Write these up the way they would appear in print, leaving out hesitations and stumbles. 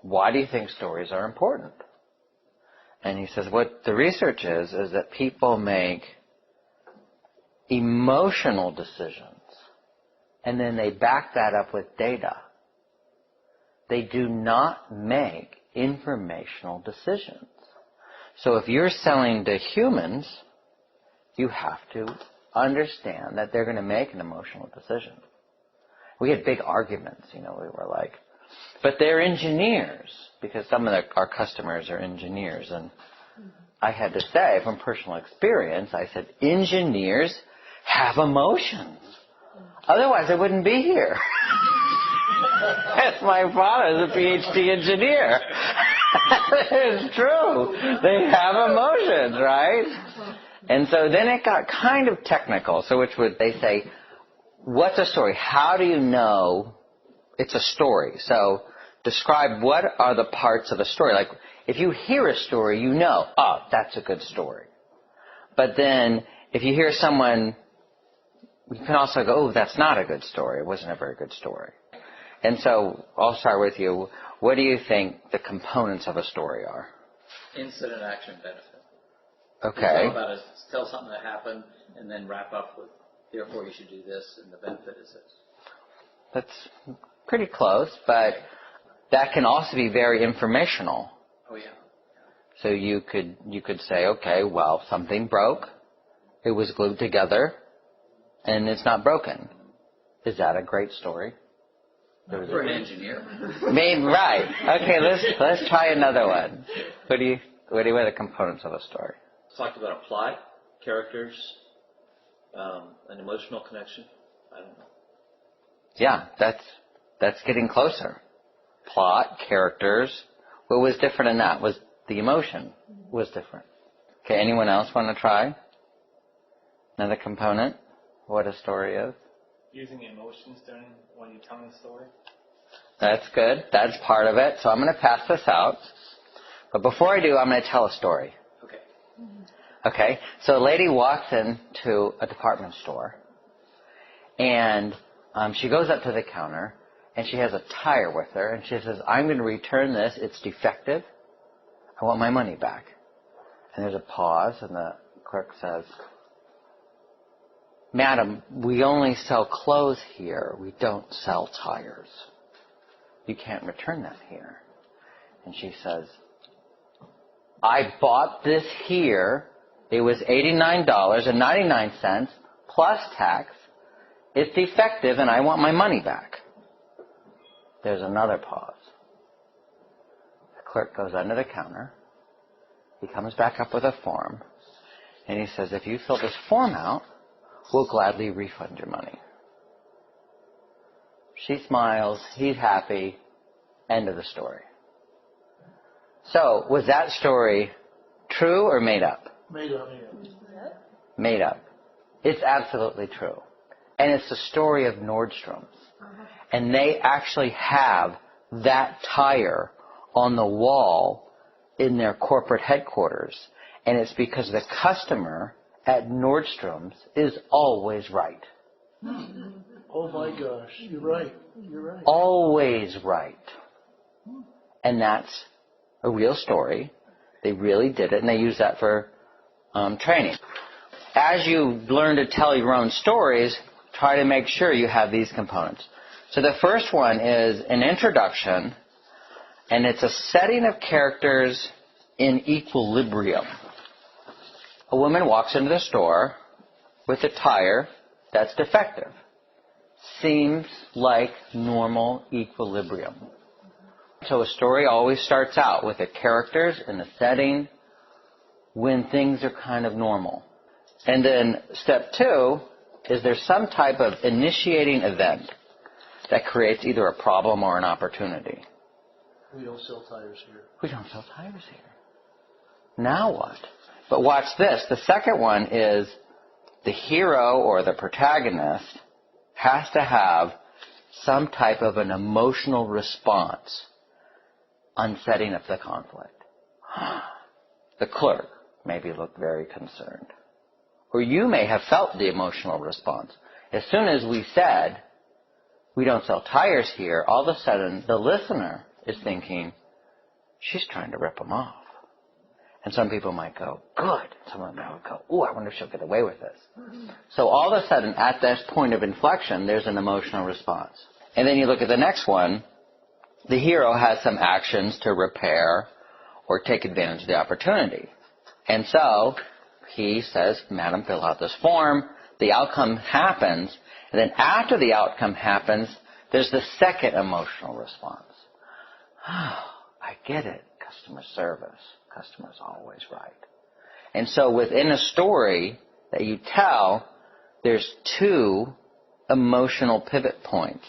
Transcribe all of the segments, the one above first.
why do you think stories are important? And he says, what the research is that people make emotional decisions, and then they back that up with data. They do not make informational decisions. So if you're selling to humans, you have to understand that they're going to make an emotional decision. We had big arguments, we were like, but they're engineers, because some of our customers are engineers. And I had to say, from personal experience, I said, engineers have emotions. Otherwise, I wouldn't be here. My father is a PhD engineer. It's true. They have emotions, right? And so then it got kind of technical. So they say, what's a story? How do you know it's a story? So describe what are the parts of a story. Like, if you hear a story, you know, oh, that's a good story. But then if you hear someone, you can also go, oh, that's not a good story. It wasn't a very good story. And so I'll start with you. What do you think the components of a story are? Incident, action, benefit. Okay. Tell something that happened and then wrap up with, therefore you should do this, and the benefit is this. That's pretty close, but that can also be very informational. Oh, yeah. So you could say, okay, well, something broke. It was glued together, and it's not broken. Is that a great story? For an engineer. Maybe, right. Okay, let's try another one. What are the components of a story? Talked about a plot, characters, an emotional connection. I don't know. Yeah, that's getting closer. Plot, characters. What was different in that? Was the emotion was different. Okay, anyone else want to try? Another component? What a story is? Using emotions when you're telling a story. That's good. That's part of it. So I'm going to pass this out. But before I do, I'm going to tell a story. Okay. Okay, so a lady walks into a department store, and she goes up to the counter, and she has a tire with her, and she says, I'm going to return this. It's defective. I want my money back. And there's a pause, and the clerk says, Madam, we only sell clothes here. We don't sell tires. You can't return that here. And she says, I bought this here. It was $89.99 plus tax. It's defective, and I want my money back. There's another pause. The clerk goes under the counter. He comes back up with a form, and he says, if you fill this form out, we'll gladly refund your money. She smiles. He's happy. End of the story. So, was that story true or made up? Made up. Made up. It's absolutely true. And it's the story of Nordstrom's. And they actually have that tire on the wall in their corporate headquarters. And it's because the customer at Nordstrom's is always right. Oh my gosh, you're right. Always right. And that's a real story. They really did it, and they use that for training. As you learn to tell your own stories, try to make sure you have these components. So the first one is an introduction, and it's a setting of characters in equilibrium. A woman walks into the store with a tire that's defective. Seems like normal equilibrium. So a story always starts out with the characters and the setting when things are kind of normal. And then step 2 is there's some type of initiating event that creates either a problem or an opportunity. We don't sell tires here. We don't sell tires here. Now what? But watch this. The second one is the hero or the protagonist has to have some type of an emotional response on setting up the conflict. The clerk maybe looked very concerned. Or you may have felt the emotional response. As soon as we said, we don't sell tires here, all of a sudden the listener is thinking, she's trying to rip him off. And some people might go, good. Someone might go, ooh, I wonder if she'll get away with this. So all of a sudden, at this point of inflection, there's an emotional response. And then you look at the next one. The hero has some actions to repair or take advantage of the opportunity. And so he says, Madam, fill out this form. The outcome happens. And then after the outcome happens, there's the second emotional response. Oh, I get it. Customer service. Customer's always right. And so within a story that you tell, there's two emotional pivot points.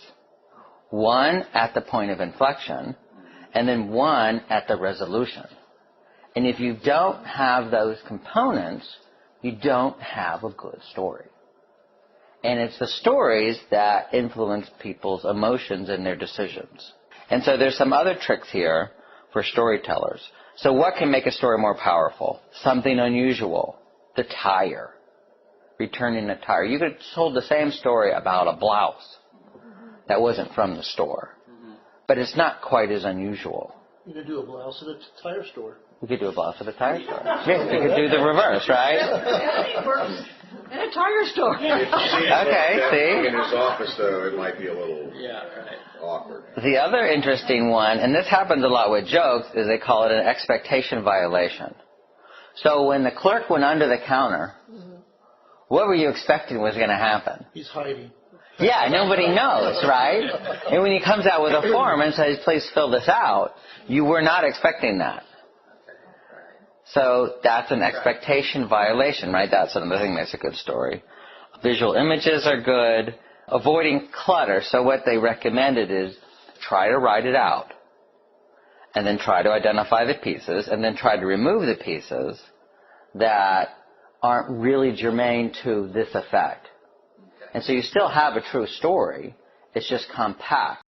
One at the point of inflection, and then one at the resolution. And if you don't have those components, you don't have a good story. And it's the stories that influence people's emotions and their decisions. And so there's some other tricks here for storytellers. So what can make a story more powerful? Something unusual. The tire. Returning a tire. You could have told the same story about a blouse that wasn't from the store. But it's not quite as unusual. You could do a blouse at a tire store. We could do a blouse at a tire store. Yes, you could do the reverse, right? It works in a tire store. Okay, see? In his office, though, it might be a little right. awkward. The other interesting one, and this happens a lot with jokes, is they call it an expectation violation. So when the clerk went under the counter, what were you expecting was going to happen? He's hiding. Yeah, nobody knows, right? And when he comes out with a form and says, please fill this out, you were not expecting that. So that's an expectation violation, right? That's another thing that makes a good story. Visual images are good. Avoiding clutter. So what they recommended is try to write it out. And then try to identify the pieces. And then try to remove the pieces that aren't really germane to this effect. And so you still have a true story. It's just compact.